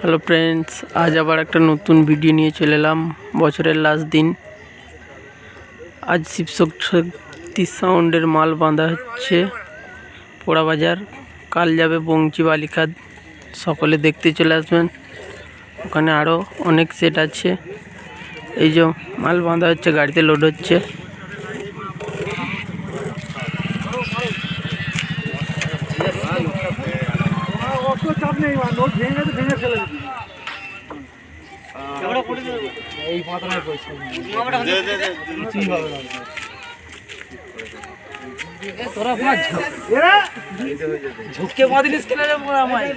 Hello friends, আজ আবার একটা নতুন ভিডিও নিয়ে চলে এলাম। বছরের লাস্ট দিন, আজ শিবশক্তি সাউন্ডের মাল বাঁধা হচ্ছে পোড়া বাজার। কাল যাবে বংচি বালিখাদ, সকলে দেখতে চলে আসবেন। ওখানে আরও অনেক সেট আছে। এই যে মাল বাঁধা হচ্ছে, গাড়িতে লোড হচ্ছে। ঝুঁকে বাঁধিলিস কিনা রে মোরা আমায়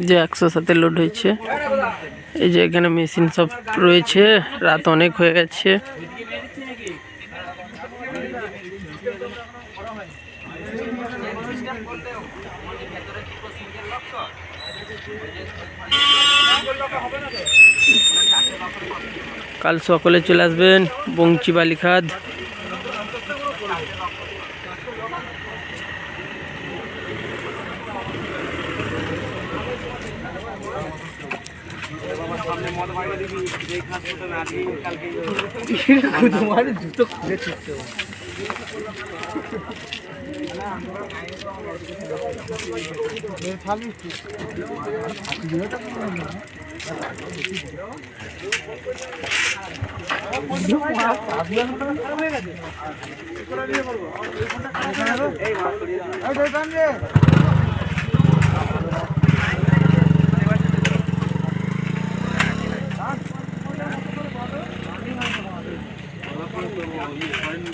যে 107 লোড হয়েছে। এই যে এখানে মেশিন সব রয়েছে, রাত অনেক হয়ে গেছে। কাল সকলে চলে আসবেন বংচি বালিখাদ। জুতো খুলেছিস তো এই